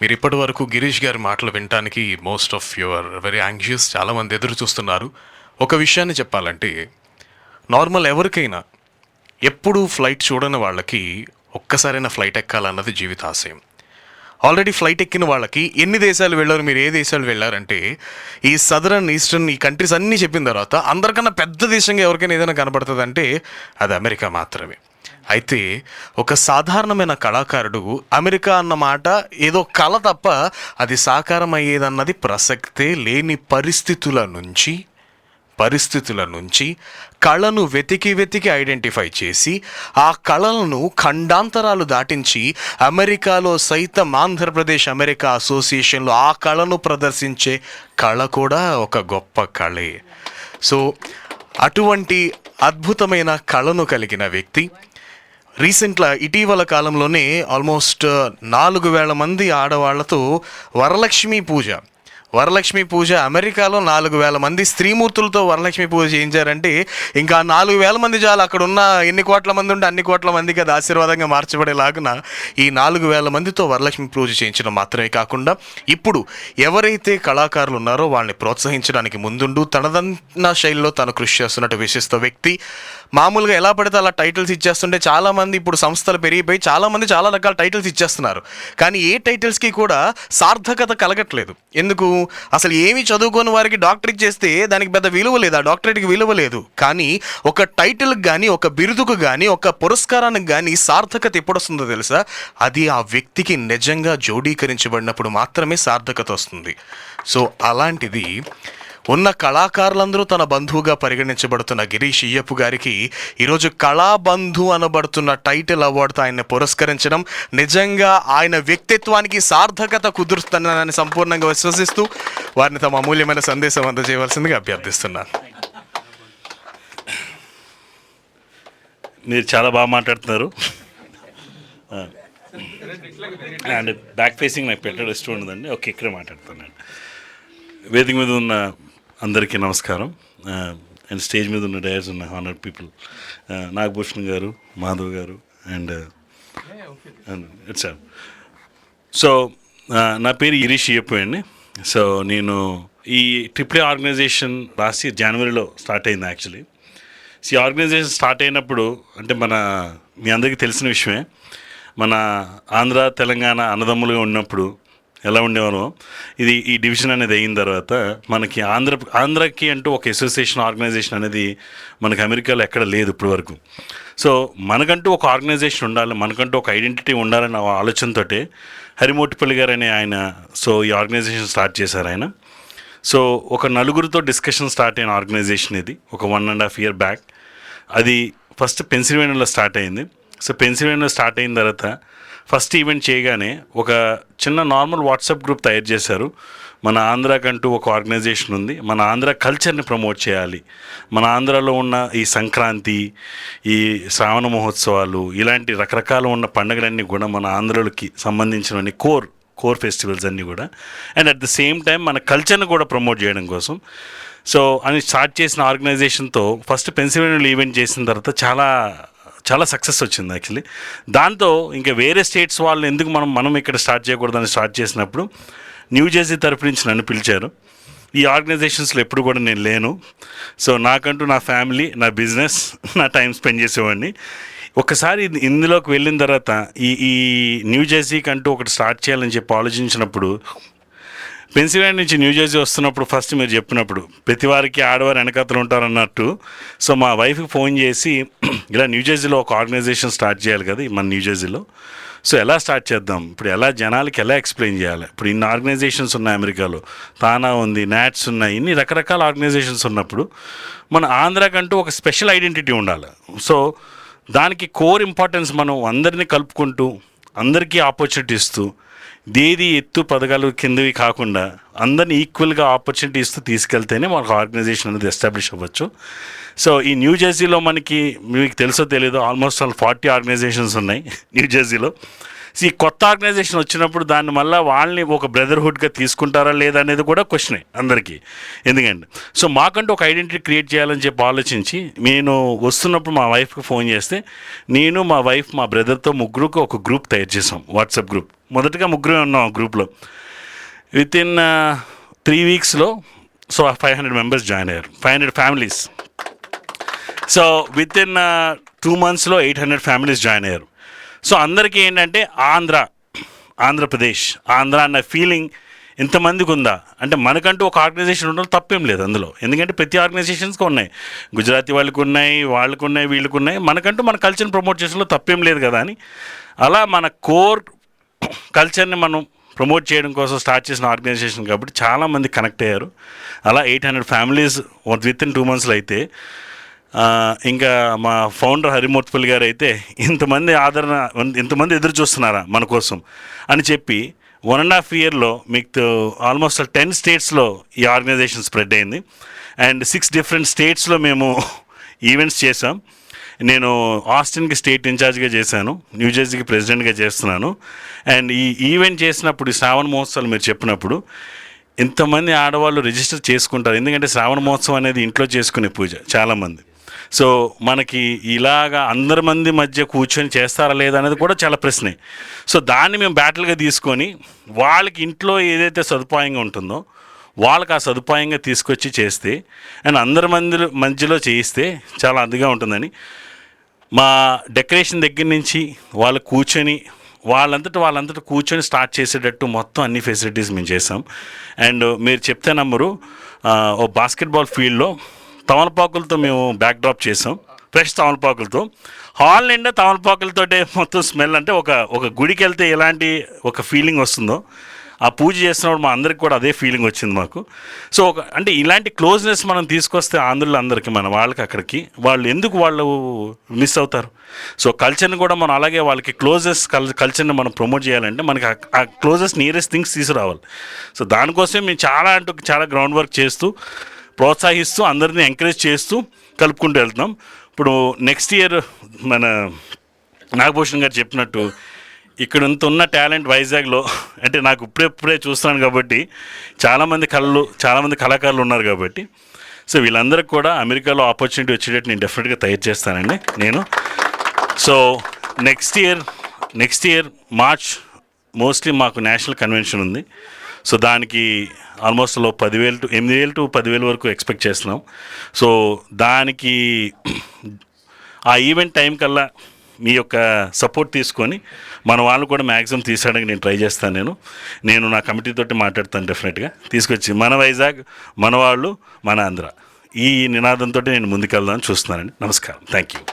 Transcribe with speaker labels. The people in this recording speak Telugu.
Speaker 1: మీరు ఇప్పటి వరకు గిరీష్ గారి మాటలు వినటానికి most of your very anxious, చాలామంది ఎదురు చూస్తున్నారు. ఒక విషయాన్ని చెప్పాలంటే, నార్మల్ ఎవరికైనా ఎప్పుడూ ఫ్లైట్ చూడని వాళ్ళకి ఒక్కసారైనా ఫ్లైట్ ఎక్కాలన్నది జీవితాశయం. ఆల్రెడీ ఫ్లైట్ ఎక్కిన వాళ్ళకి ఎన్ని దేశాలు వెళ్ళారు, మీరు ఏ దేశాలు వెళ్ళారంటే, ఈ సదరన్ ఈస్టర్న్ ఈ కంట్రీస్ అన్నీ చెప్పిన తర్వాత అందరికన్నా పెద్ద దేశంగా ఎవరికైనా ఏదైనా కనబడుతుంది అంటే అది అమెరికా మాత్రమే. అయితే ఒక సాధారణమైన కళాకారుడు అమెరికా అన్న మాట ఏదో కళ తప్ప అది సాకారం అయ్యేదన్నది ప్రసక్తే లేని పరిస్థితుల నుంచి కళను వెతికి ఐడెంటిఫై చేసి ఆ కళలను ఖండాంతరాలు దాటించి అమెరికాలో సైతం ఆంధ్రప్రదేశ్ అమెరికా అసోసియేషన్లో ఆ కళను ప్రదర్శించే కళ కూడా ఒక గొప్ప కళే. సో అటువంటి అద్భుతమైన కళను కలిగిన వ్యక్తి ఇటీవల కాలంలోనే ఆల్మోస్ట్ 4,000 మంది ఆడవాళ్లతో వరలక్ష్మి పూజ అమెరికాలో 4,000 మంది స్త్రీమూర్తులతో వరలక్ష్మి పూజ చేయించారంటే ఇంకా 4,000 మంది చాలు. అక్కడ ఉన్న ఎన్ని కోట్ల మంది ఉంటే అన్ని కోట్ల మందికి అది ఆశీర్వాదంగా మార్చబడేలాగున ఈ 4,000 మందితో వరలక్ష్మి పూజ చేయించడం మాత్రమే కాకుండా ఇప్పుడు ఎవరైతే కళాకారులు ఉన్నారో వాళ్ళని ప్రోత్సహించడానికి ముందుండు తనదన్న శైలిలో తను కృషి చేస్తున్నట్టు విశిష్ట వ్యక్తి. మామూలుగా ఎలా పడితే అలా టైటిల్స్ ఇచ్చేస్తుంటే చాలామంది ఇప్పుడు సంస్థలు పెరిగిపోయి చాలామంది చాలా రకాల టైటిల్స్ ఇచ్చేస్తున్నారు. కానీ ఏ టైటిల్స్కి కూడా సార్థకత కలగట్లేదు. ఎందుకు? అసలు ఏమి చదువుకోని వారికి డాక్టరేట్ చేస్తే దానికి పెద్ద విలువ లేదు, ఆ డాక్టరేట్కి విలువ లేదు. కానీ ఒక టైటిల్కి కానీ ఒక బిరుదుకు కానీ ఒక పురస్కారానికి కానీ సార్థకత ఎప్పుడు వస్తుందో తెలుసా? అది ఆ వ్యక్తికి నిజంగా జోడీకరించబడినప్పుడు మాత్రమే సార్థకత వస్తుంది. సో అలాంటిది ఉన్న కళాకారులందరూ తన బంధువుగా పరిగణించబడుతున్న గిరీష్ ఇయ్యప్పు గారికి ఈరోజు కళాబంధు అనబడుతున్న టైటిల్ అవార్డుతో ఆయన్ని పురస్కరించడం నిజంగా ఆయన వ్యక్తిత్వానికి సార్థకత కుదురుతుందని సంపూర్ణంగా విశ్వసిస్తూ వారిని తమ అమూల్యమైన సందేశం అందజేయవలసిందిగా అభ్యర్థిస్తున్నాను.
Speaker 2: మీరు చాలా బాగా మాట్లాడుతున్నారు. అండ్ బ్యాక్ ఫేసింగ్ నాకు పెట్టడం ఇష్టం ఉండదండి. ఓకే, ఇక్కడే మాట్లాడుతున్నాను. వేదిక మీద ఉన్న అందరికీ నమస్కారం. అండ్ స్టేజ్ మీద ఉన్న డైర్స్ ఉన్న హానర్డ్ పీపుల్, నాగభూషణ్ గారు, మాధవ్ గారు అండ్ ఇట్స్. సో నా పేరు గిరీష్ ఇయ్యప్పు అండి. సో నేను ఈ AAA ఆర్గనైజేషన్ లాస్ట్ ఇయర్ జనవరిలో స్టార్ట్ అయింది యాక్చువల్లీ. ఈ ఆర్గనైజేషన్ స్టార్ట్ అయినప్పుడు అంటే మీ అందరికీ తెలిసిన విషయమే, మన ఆంధ్ర తెలంగాణ అన్నదమ్ములుగా ఉన్నప్పుడు ఎలా ఉండేవారో ఈ డివిజన్ అనేది అయిన తర్వాత మనకి ఆంధ్రకి అంటూ ఒక అసోసియేషన్ ఆర్గనైజేషన్ అనేది మనకి అమెరికాలో ఎక్కడ లేదు ఇప్పటి వరకు. సో మనకంటూ ఒక ఆర్గనైజేషన్ ఉండాలి, మనకంటూ ఒక ఐడెంటిటీ ఉండాలన్న ఆలోచనతో హరిమోటిపల్లి గారు అనే ఆయన ఈ ఆర్గనైజేషన్ స్టార్ట్ చేశారు ఆయన. సో ఒక నలుగురితో డిస్కషన్ స్టార్ట్ అయిన ఆర్గనైజేషన్ ఇది ఒక 1.5 year బ్యాక్. అది ఫస్ట్ పెన్సిల్వేనియాలో స్టార్ట్ అయింది. సో పెన్సిల్వేనియాలో స్టార్ట్ అయిన తర్వాత ఫస్ట్ ఈవెంట్ చేయగానే ఒక చిన్న నార్మల్ వాట్సాప్ గ్రూప్ తయారు చేశారు. మన ఆంధ్రాకంటూ ఒక ఆర్గనైజేషన్ ఉంది, మన ఆంధ్ర కల్చర్ని ప్రమోట్ చేయాలి, మన ఆంధ్రాలో ఉన్న ఈ సంక్రాంతి, ఈ శ్రావణ మహోత్సవాలు, ఇలాంటి రకరకాల ఉన్న పండుగలన్నీ కూడా మన ఆంధ్రలకి సంబంధించినవన్నీ కోర్ ఫెస్టివల్స్ అన్నీ కూడా, and at the same time మన కల్చర్ని కూడా ప్రమోట్ చేయడం కోసం సో అని స్టార్ట్ చేసిన ఆర్గనైజేషన్తో ఫస్ట్ పెన్సిల్వేనియాలో ఈవెంట్ చేసిన తర్వాత చాలా సక్సెస్ వచ్చింది యాక్చువల్లీ. దాంతో ఇంకా వేరే స్టేట్స్ వాళ్ళు ఎందుకు మనం ఇక్కడ స్టార్ట్ చేయకూడదని స్టార్ట్ చేసినప్పుడు న్యూజెర్సీ తరపు నుంచి నన్ను పిలిచారు. ఈ ఆర్గనైజేషన్స్లో ఎప్పుడు కూడా నేను లేను. సో నాకంటూ నా ఫ్యామిలీ, నా బిజినెస్, నా టైం స్పెండ్ చేసేవాడిని. ఒకసారి ఇందులోకి వెళ్ళిన తర్వాత ఈ న్యూజెర్సీకి అంటూ ఒకటి స్టార్ట్ చేయాలని చెప్పి ఆలోచించినప్పుడు, పెన్సిల్వేనియా నుంచి న్యూజెర్సీ వస్తున్నప్పుడు ఫస్ట్ మీరు చెప్పినప్పుడు ప్రతి వారికి ఆడవారు వెనకాతలు ఉంటారన్నట్టు, సో మా వైఫ్కి ఫోన్ చేసి ఇలా న్యూజెర్సీలో ఒక ఆర్గనైజేషన్ స్టార్ట్ చేయాలి కదా మన న్యూజెర్సీలో, సో ఎలా స్టార్ట్ చేద్దాం, ఇప్పుడు జనాలకి ఎలా ఎక్స్ప్లెయిన్ చేయాలి, ఇప్పుడు ఇన్ని ఆర్గనైజేషన్స్ ఉన్నాయి అమెరికాలో, తానా ఉంది, నాట్స్ ఉన్నాయి, ఇన్ని రకరకాల ఆర్గనైజేషన్స్ ఉన్నప్పుడు మన ఆంధ్రాకంటూ ఒక స్పెషల్ ఐడెంటిటీ ఉండాలి. సో దానికి కోర్ ఇంపార్టెన్స్ మనం అందరినీ కలుపుకుంటూ అందరికీ ఆపర్చునిటీ ఇస్తూ దేది ఎత్తు పథకాలు కిందవి కాకుండా అందరినీ ఈక్వల్గా ఆపర్చునిటీ ఇస్తూ తీసుకెళ్తేనే మనకు ఆర్గనైజేషన్ అనేది ఎస్టాబ్లిష్ అవ్వచ్చు. సో ఈ న్యూజెర్సీలో మీకు తెలుసో తెలీదో ఆల్మోస్ట్ 40 ఆర్గనైజేషన్స్ ఉన్నాయి న్యూజెర్సీలో. ఈ కొత్త ఆర్గనైజేషన్ వచ్చినప్పుడు దాన్ని మళ్ళీ వాళ్ళని ఒక బ్రదర్హుడ్గా తీసుకుంటారా లేదా అనేది కూడా క్వశ్చనే అందరికీ. ఎందుకంటే సో మాకంటూ ఒక ఐడెంటిటీ క్రియేట్ చేయాలని చెప్పి ఆలోచించి నేను వస్తున్నప్పుడు మా వైఫ్కి ఫోన్ చేస్తే నేను మా వైఫ్ మా బ్రదర్తో ముగ్గురుకు ఒక గ్రూప్ తయారు చేసాం, వాట్సాప్ గ్రూప్. మొదటగా ముగ్గురే ఉన్నాం ఆ గ్రూప్లో. విత్ ఇన్ 3 వీక్స్లో సో 500 మెంబర్స్ జాయిన్ అయ్యారు, 500 ఫ్యామిలీస్. సో విత్ ఇన్ 2 monthsలో 800 ఫ్యామిలీస్ జాయిన్ అయ్యారు. సో అందరికీ ఏంటంటే ఆంధ్రప్రదేశ్ ఆంధ్ర అన్న ఫీలింగ్ ఇంతమందికి ఉందా అంటే మనకంటూ ఒక ఆర్గనైజేషన్ ఉండడం తప్పేం లేదు అందులో. ఎందుకంటే ప్రతి ఆర్గనైజేషన్స్కి ఉన్నాయి, గుజరాతీ వాళ్ళకు ఉన్నాయి, వీళ్ళకు ఉన్నాయి. మనకంటూ మన కల్చర్ని ప్రమోట్ చేసడంలో తప్పేం లేదు కదా అని అలా మన కోర్ కల్చర్ని మనం ప్రమోట్ చేయడం కోసం స్టార్ట్ చేసిన ఆర్గనైజేషన్ కాబట్టి చాలామంది కనెక్ట్ అయ్యారు. అలా 800 ఫ్యామిలీస్ విత్ ఇన్ 2 monthsలో అయితే ఇంకా మా ఫౌండర్ హరిమూర్తిపల్లి గారు అయితే ఇంతమంది ఎదురు చూస్తున్నారా మన కోసం అని చెప్పి 1.5 yearలో మీకు ఆల్మోస్ట్ 10 స్టేట్స్లో ఈ ఆర్గనైజేషన్ స్ప్రెడ్ అయింది. అండ్ 6 డిఫరెంట్ స్టేట్స్లో మేము ఈవెంట్స్ చేసాం. నేను ఆస్టిన్కి స్టేట్ ఇన్ఛార్జ్గా చేశాను, న్యూజెర్సీకి ప్రెసిడెంట్గా చేస్తున్నాను. అండ్ ఈ ఈవెంట్ చేసినప్పుడు ఈ శ్రావణ మహోత్సవాలు మీరు చెప్పినప్పుడు ఇంతమంది ఆడవాళ్ళు రిజిస్టర్ చేసుకుంటారు. ఎందుకంటే శ్రావణ మహోత్సవం అనేది ఇంట్లో చేసుకునే పూజ చాలామంది. సో మనకి ఇలాగా అందరి మంది మధ్య కూర్చొని చేస్తారా లేదా అనేది కూడా చాలా ప్రశ్నే. సో దాన్ని మేము బ్యాటిల్గా తీసుకొని వాళ్ళకి ఇంట్లో ఏదైతే సదుపాయంగా ఉంటుందో వాళ్ళకి ఆ సదుపాయంగా తీసుకొచ్చి చేస్తే అండ్ అందరి మధ్యలో చేయిస్తే చాలా అదిగా ఉంటుందని మా డెకరేషన్ దగ్గర నుంచి వాళ్ళు కూర్చొని వాళ్ళంతటా కూర్చొని స్టార్ట్ చేసేటట్టు మొత్తం అన్ని ఫెసిలిటీస్ మేము చేసాం. అండ్ మీరు చెప్తే నమ్మరు, ఓ బాస్కెట్బాల్ ఫీల్డ్లో తమలపాకులతో మేము బ్యాక్ డ్రాప్ చేసాం, ఫ్రెష్ తమలపాకులతో. హాల్ నిండా తమలపాకులతోటే మొత్తం స్మెల్. అంటే ఒక గుడికి వెళ్తే ఎలాంటి ఒక ఫీలింగ్ వస్తుందో ఆ పూజ చేస్తున్నప్పుడు మా అందరికి కూడా అదే ఫీలింగ్ వచ్చింది మాకు. సో అంటే ఇలాంటి క్లోజ్నెస్ మనం తీసుకొస్తే ఆంధ్రులు అందరికీ మన వాళ్ళకి అక్కడికి వాళ్ళు ఎందుకు వాళ్ళు మిస్ అవుతారు. సో కల్చర్ని కూడా మనం అలాగే వాళ్ళకి కల్చర్ని మనం ప్రమోట్ చేయాలంటే మనకి ఆ క్లోజెస్ట్ నియరెస్ట్ థింగ్స్ తీసుకురావాలి. సో దానికోసం మేము చాలా గ్రౌండ్ వర్క్ చేస్తూ ప్రోత్సహిస్తూ అందరినీ ఎంకరేజ్ చేస్తూ కలుపుకుంటూ వెళ్తున్నాం. ఇప్పుడు నెక్స్ట్ ఇయర్ మన నాగభూషణ్ గారు చెప్పినట్టు ఇక్కడ ఉన్న టాలెంట్ వైజాగ్లో అంటే నాకు ఇప్పుడే చూస్తున్నాను కాబట్టి చాలామంది కళాకారులు ఉన్నారు కాబట్టి సో వీళ్ళందరికీ కూడా అమెరికాలో ఆపర్చునిటీ వచ్చేటట్టు నేను డెఫినెట్గా తయారు చేస్తానండి నేను. So next year March mostly మాకు నేషనల్ కన్వెన్షన్ ఉంది. సో దానికి ఆల్మోస్ట్ 8,000 to 10,000 వరకు ఎక్స్పెక్ట్ చేస్తున్నాం. సో దానికి ఆ ఈవెంట్ టైం కల్లా మీ యొక్క సపోర్ట్ తీసుకొని మన వాళ్ళు కూడా మ్యాక్సిమం తీసుకోవడానికి నేను ట్రై చేస్తాను. నేను నా కమిటీతోటి మాట్లాడతాను, డెఫినెట్గా తీసుకొచ్చి మన వైజాగ్, మన వాళ్ళు, మన ఆంధ్ర ఈ నినాదంతో నేను ముందుకెళ్దామని చూస్తున్నానండి. నమస్కారం, థ్యాంక్ యూ.